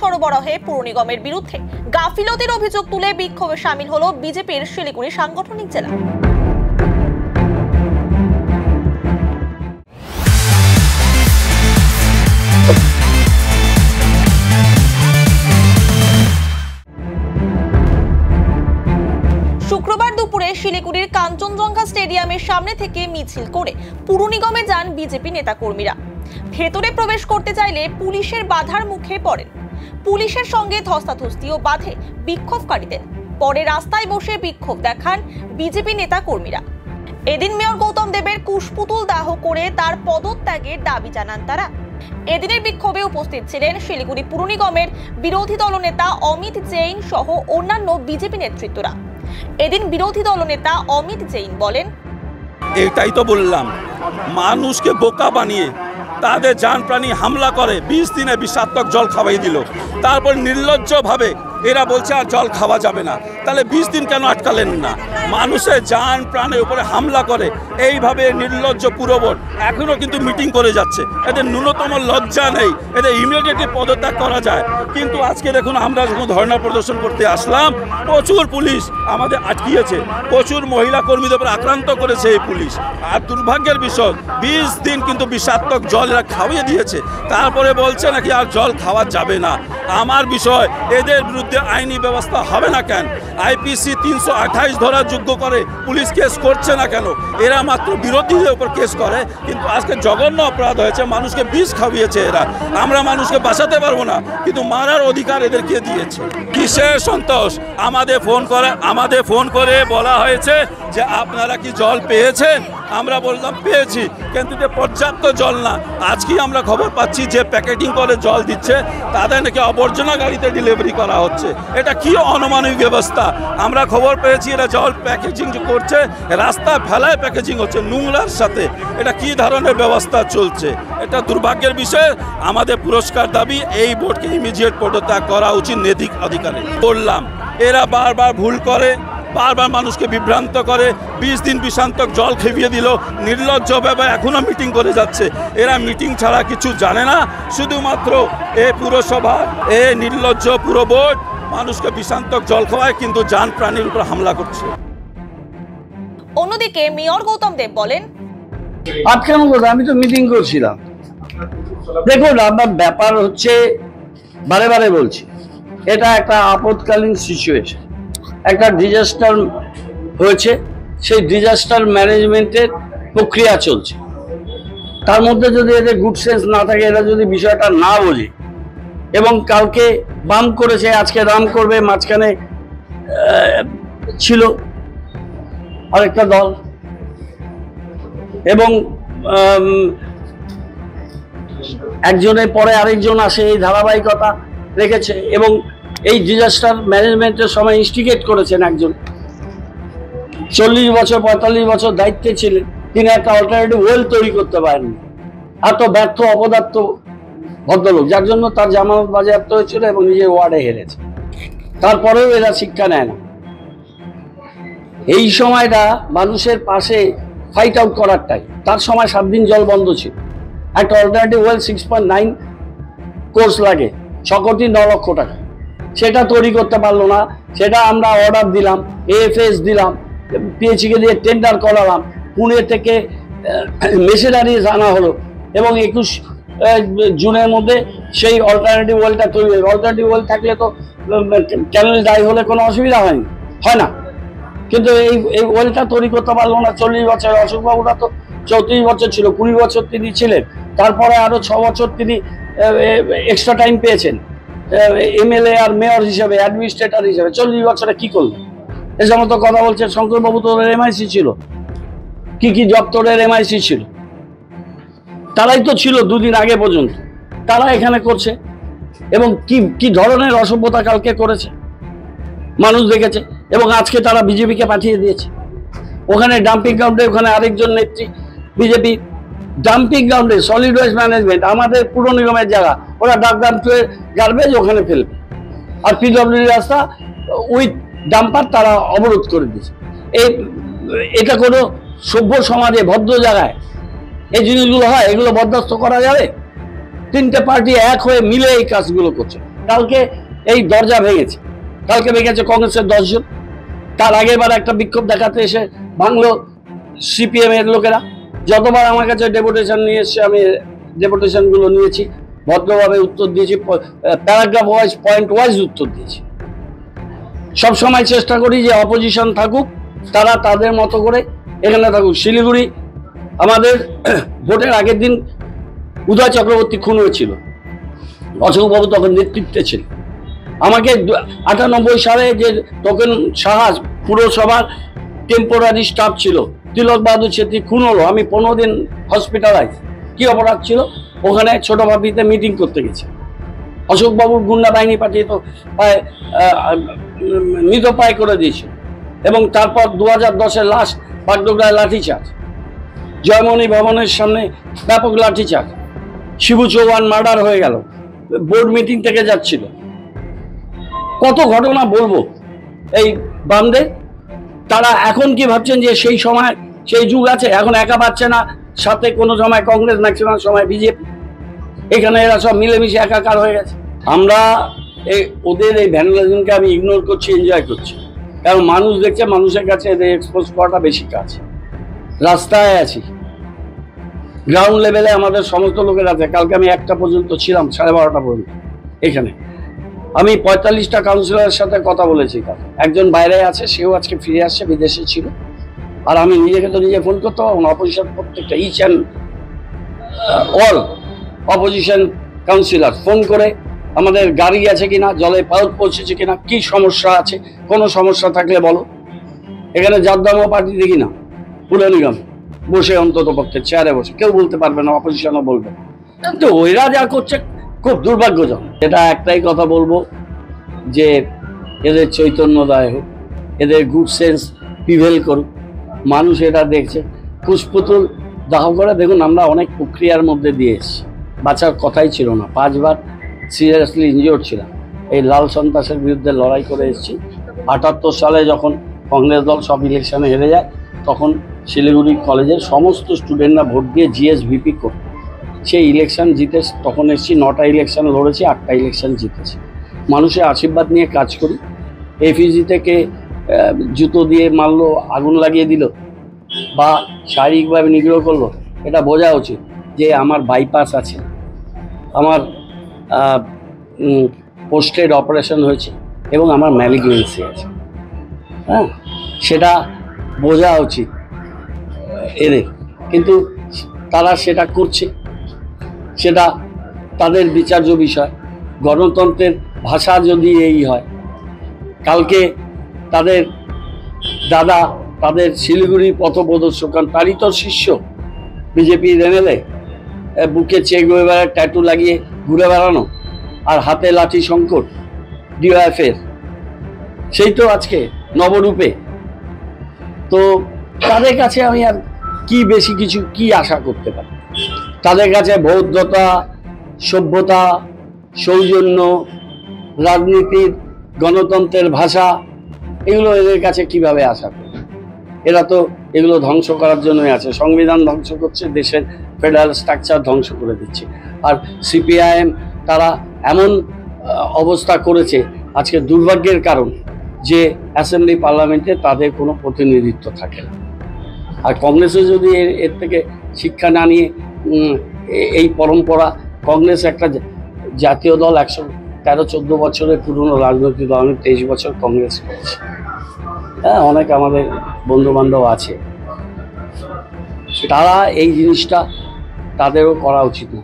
সরবরাহে পুর নিগমের বিরুদ্ধে গাফিলতির অভিযোগ তুলে বিক্ষোভে সামিল হলো বিজেপির শিলিগুড়ি সাংগঠনিক জেলা। শুক্রবার দুপুরে শিলিগুড়ির কাঞ্চনজঙ্ঘা স্টেডিয়ামের সামনে থেকে মিছিল করে পুর নিগমে যান বিজেপি নেতাকর্মীরা। ভেতরে প্রবেশ করতে চাইলে পুলিশের বাধার মুখে পড়েন। পুলিশের সঙ্গে ধস্তাধস্তিও বাধে বিক্ষোভকারীদের। পরে রাস্তায় বসে বিক্ষোভ দেখান বিজেপি নেতাকর্মীরা। এদিন মেয়র গৌতম দেবের কুশপুতুল দাহ করে তার পদত্যাগের দাবি জানান তারা। এদিনের বিক্ষোভে উপস্থিত ছিলেন শিলিগুড়ি পুর নিগমের বিরোধী দলনেতা অমিত জৈন সহ অন্যান্য বিজেপি নেতৃত্বরা। এদিন বিরোধী দলনেতা অমিত জৈন বলেন, এটাই তো বললাম, মানুষকে বোকা বানিয়ে তাদের জান প্রাণী হামলা করে 20 দিনে বিষাক্ত জল খাওয়াই দিল। তারপর নির্লজ্জভাবে এরা বলছে আর জল খাওয়া যাবে না। তাহলে 20 দিন কেন আটকালেন না? মানুষের জান প্রাণের উপরে হামলা করে এইভাবে নির্লজ্জ পুরবোর্ড এখনও কিন্তু মিটিং করে যাচ্ছে। এদের ন্যূনতম লজ্জা নেই, এদের ইমিডিয়েটলি পদত্যাগ করা যায়। কিন্তু আজকে দেখুন, আমরা যখন ধর্ণা প্রদর্শন করতে আসলাম, প্রচুর পুলিশ আমাদের আটকিয়েছে, প্রচুর মহিলা কর্মীদের উপর আক্রান্ত করেছে এই পুলিশ। আর দুর্ভাগ্যের বিষয়, 20 দিন কিন্তু বিষাক্ত জল এরা খাওয়িয়ে দিয়েছে। তারপরে বলছে নাকি আর জল খাওয়া যাবে না। আমার বিষয়, এদের বিরুদ্ধে আইনি ব্যবস্থা হবে না কেন? আইপিসি 328 ধরার যোগ্য করে পুলিশ কেস করছে না কেন? এরা মাত্র বিরোধীদের উপর কেস করে, কিন্তু আজকে জঘন্য অপরাধ হয়েছে, মানুষকে বিষ খাওয়িয়েছে এরা। আমরা মানুষকে বাঁচাতে পারবো না, কিন্তু মারার অধিকার এদেরকে দিয়েছে। কিসের সন্তোষ? আমাদের ফোন করে বলা হয়েছে যে আপনারা কি জল পেয়েছেন? আমরা বললাম পেয়েছি, কিন্তু পর্যাপ্ত জল না। আজকেই আমরা খবর পাচ্ছি যে প্যাকেটিং করে জল দিচ্ছে, তাদের নাকি আবর্জনা গাড়িতে ডেলিভারি করা হচ্ছে। এটা কি অনমানবিক ব্যবস্থা? আমরা খবর পেয়েছি এরা জল প্যাকেজিং করছে, রাস্তা ফেলায় প্যাকেজিং হচ্ছে নোংরার সাথে। এটা কি ধরনের ব্যবস্থা চলছে? এটা দুর্ভাগ্যের বিষয়। আমাদের পুরস্কার দাবি, এই বোর্ডকে ইমিডিয়েট পদত্যাগ করা উচিত নৈতিক অধিকারে। বললাম, এরা বারবার ভুল করে, বারবার মানুষকে বিভ্রান্ত করে। 20 দিন বিষাক্ত জল খেপিয়ে দিল, নির্লজ্জভাবে এখনো মিটিং করে যাচ্ছে। এরা মিটিং ছাড়া কিছু জানে না। শুধুমাত্র এই পুরসভা, এই নির্লজ্জ পুরো বোর্ড মানুষকে বিষাক্ত জল খাওয়ায়, কিন্তু জান প্রাণীর উপর হামলা করছে। অন্যদিকে মেয়র গৌতম দেব বলেন, আটকানো কথা, আমি তো মিটিং করছিলাম। দেখুন, আমার ব্যাপার হচ্ছে, বারে বারে বলছি, এটা একটা আপদকালীন সিচুয়েশন, একটা ডিজাস্টার হয়েছে, সেই ডিজাস্টার ম্যানেজমেন্টের প্রক্রিয়া চলছে। তার মধ্যে যদি এদের গুড সেন্স না থাকে, এরা যদি বিষয়টা না বোঝে, এবং কালকে বাম করেছে, আজকে রাম করবে, মাঝখানে ছিল আরেকটা দল, এবং একজনের পরে আরেকজন আসে, এই ধারাবাহিকতা রেখেছে। এবং এই ডিজাস্টার ম্যানেজমেন্টের সময় ইনস্টিগেট করেছেন একজন, 40 বছর 45 বছর দায়িত্বে ছিলেন, তিনি একটা অল্টারনেটিভ ওয়েল তৈরি করতে পারেননি। এত ব্যর্থ অপদার্থ ভদ্রলোক, যার জন্য তার জামানত বাজেয়াপ্ত হয়েছিল এবং নিজের ওয়ার্ডে হেরেছে। তারপরেও এরা শিক্ষা নেয় না। এই সময়টা মানুষের পাশে ফাইট আউট করারটাই। তার সময় 7 দিন জল বন্ধ ছিল। একটা অল্টারনেটিভ ওয়েল 6.9 কোর্স লাগে, 6 কোটি 9 লক্ষ টাকা। সেটা তৈরি করতে পারলো না। সেটা আমরা অর্ডার দিলাম, এএফএস দিলাম, পিএইচইকে দিয়ে টেন্ডার করালাম, পুনে থেকে মেশিনারিজ আনা হলো, এবং 21 জুনের মধ্যে সেই অল্টারনেটিভ ওয়েলটা তৈরি হবে। অল্টারনেটিভ ওয়েল থাকলে তো ক্যানেল ডাই হলে কোনো অসুবিধা হয় না, কিন্তু এই ওয়েলটা তৈরি করতে পারলো না। 40 বছর, অশোকবাবুরা তো 34 বছর ছিল, 20 বছর তিনি ছিলেন, তারপরে আরো 6 বছর তিনি এক্সট্রা টাইম পেয়েছেন এমএলএ আর মেয়র হিসেবে, অ্যাডমিনিস্ট্রেটর হিসেবে। 40 বছরে কি করলো? এ সমস্ত কথা বলছে। শঙ্করবাবু তোর এমআইসি ছিল, কি দপ্তরের এমআইসি ছিল, তারাই তো ছিল 2 দিন আগে পর্যন্ত। তারা এখানে করছে, এবং কি ধরনের অসভ্যতা কালকে করেছে মানুষ দেখেছে। এবং আজকে তারা বিজেপিকে পাঠিয়ে দিয়েছে ওখানে ডাম্পিং গ্রাউন্ডে। ওখানে আরেকজন নেত্রী বিজেপি, ডাম্পিং গ্রাউন্ডে সলিড ওয়েস্ট ম্যানেজমেন্ট, আমাদের পুর নিগমের জায়গা, ওরা গার্বেজ ওখানে ফেলবে। আর পিডব্লিউডি রাস্তা উইথ ডাম্পার তারা অবরোধ করে দিয়েছে। এটা কোনো সভ্য সমাজে, ভদ্র জায়গায় এই জিনিসগুলো হয়? এগুলো বরদাস্ত করা যাবে? 3টে পার্টি এক হয়ে মিলে এই কাজগুলো করছে। কালকে এই দরজা ভেঙেছে, কালকে ভেঙেছে কংগ্রেসের 10 জন। তার আগের বার একটা বিক্ষোভ দেখাতে এসে ভাঙলো সিপিএম এর লোকেরা। যতবার আমার কাছে ডেপুটেশন নিয়ে এসছে, আমি ডেপুটেশনগুলো নিয়েছি, ভদ্রভাবে উত্তর দিয়েছি, প্যারাগ্রাফ ওয়াইজ, পয়েন্ট ওয়াইজ উত্তর দিয়েছি। সবসময় চেষ্টা করি যে অপোজিশন থাকুক, তারা তাদের মতো করে এখানে থাকুক। শিলিগুড়ি আমাদের ভোটের আগের দিন উদয় চক্রবর্তী খুন হয়েছিল, অশোকবাবু তখন নেতৃত্বে ছিল। আমাকে 98 সালে যে টোকেন সাহা পুরসভার টেম্পোরারি স্টাফ ছিল, তিলক বাহাদুর ছেত্রী খুন হলো, আমি 15 দিন হসপিটালাইজ। কি অপরাধ ছিল? ওখানে ছোট ভাবিতে মিটিং করতে গেছে, অশোকবাবুর গুন্ডা বাহিনী পাঠিয়ে তো প্রায় মৃতপ্রায় করে দিয়েছিল। এবং তারপর 2010-এর লাস্ট বাগডোগরায় লাঠিচার্জ, জয়মণি ভবনের সামনে ব্যাপক লাঠিচার্জ, শিবু চৌহান মার্ডার হয়ে গেল, বোর্ড মিটিং থেকে যাচ্ছিল। কত ঘটনা বলবো এই বামদের। তারা এখন কি ভাবছেন যে সেই সময় সেই যুগ আছে? এখন একা পাচ্ছে না, সাথে কোনো সময় কংগ্রেস, ম্যাক্সিমাম সময় বিজেপি। এখানে এরা সব মিলেমিশে একাকার হয়ে গেছে। আমরা ওদের এই ভ্যান্ডালিজমকে আমি ইগনোর করছি, এনজয় করছি, কারণ মানুষ দেখছে, মানুষের কাছে এদের এক্সপোজ করাটা বেশি কাজ। রাস্তায় আছি, গ্রাউন্ড লেভেলে আমাদের সমস্ত লোকের আছে। কালকে আমি 1টা পর্যন্ত ছিলাম, 12:30 পর্যন্ত এখানে। আমি 45টা কাউন্সিলরের সাথে কথা বলেছি। একজন বাইরে আছে, সেও আজকে ফিরে আসছে, বিদেশে ছিল। আর আমি নিজেকে তো নিজে ফোন করতে পারবো না। অপোজিশন প্রত্যেকটা each and all opposition councillor phone করে আমাদের গাড়ি আছে কিনা, জলে পাউট পৌঁছেছে কিনা, কি সমস্যা আছে, কোনো সমস্যা থাকলে বলো। এখানে জাদ্দামো পার্টি দেখি না, পুর নিগম বসে, অন্তত পক্ষে চেয়ারে বসে, কেউ বলতে পারবে না, অপোজিশনও বলবে না। তো ওইরা যা করছে খুব দুর্ভাগ্যজনক। এটা একটাই কথা বলবো যে এদের চৈতন্যদায় হোক, এদের গুড সেন্স প্রিভেল করুক। মানুষ এটা দেখছে। কুশপুতুল দাহ করে দেখুন, আমরা অনেক প্রক্রিয়ার মধ্যে দিয়ে এসেছি, বাঁচার কথাই ছিল না। 5 বার সিরিয়াসলি ইনজিওর্ড ছিলাম। এই লাল সন্ত্রাসের বিরুদ্ধে লড়াই করে এসেছি। 78 সালে যখন কংগ্রেস দল সব ইলেকশনে হেরে যায়, তখন শিলিগুড়ি কলেজের সমস্ত স্টুডেন্টরা ভোট দিয়ে জিএসভিপি করত। সেই ইলেকশন জিতে তখন এসেছি। 9টা ইলেকশন লড়েছি, 8টা ইলেকশন জিতেছি। মানুষের আশীর্বাদ নিয়ে কাজ করি। এফইজি থেকে জুতো দিয়ে মারলো, আগুন লাগিয়ে দিল বা শারীরিকভাবে নিগ্রহ করলো, এটা বোঝা উচিত যে আমার বাইপাস আছে, আমার পোস্টেড অপারেশন হয়েছে এবং আমার ম্যালিগনেন্সি আছে। হ্যাঁ, সেটা বোঝা উচিত এদের। কিন্তু তারা সেটা করছে, সেটা তাদের বিচার্য বিষয়। গণতন্ত্রের ভাষা যদি এই হয়, কালকে তাদের দাদা, তাদের শিলিগুড়ি পথপ্রদর্শক, তারই তো শিষ্য বিজেপির এমএলএ, বুকে চেক ওয়েবারের ট্যাটু লাগিয়ে ঘুরে বেড়ানো আর হাতে লাঠি সংকট ডিওএফের, সেই তো আজকে নবরূপে। তো তাদের কাছে আমি আর কি বেশি কিছু কি আশা করতে পারি? তাদের কাছে বৌদ্ধতা, সভ্যতা, সৌজন্য, রাজনীতির, গণতন্ত্রের ভাষা, এগুলো এদের কাছে কিভাবে আশা করে? এরা তো এগুলো ধ্বংস করার জন্যই আছে। সংবিধান ধ্বংস করছে, দেশের ফেডারেল স্ট্রাকচার ধ্বংস করে দিচ্ছে। আর সিপিআইএম তারা এমন অবস্থা করেছে, আজকে দুর্ভাগ্যের কারণ যে অ্যাসেম্বলি পার্লামেন্টে তাদের কোনো প্রতিনিধিত্ব থাকে না। আর কংগ্রেসে যদি এর থেকে শিক্ষা না নিয়ে এই পরম্পরা, কংগ্রেস একটা জাতীয় দল, 113-14 বছরের পুরনো রাজনৈতিক দল। আমি 23 বছর কংগ্রেস করেছি। হ্যাঁ, অনেক আমাদের বন্ধুবান্ধব আছে, তারা এই জিনিসটা তাদেরও করা উচিত না।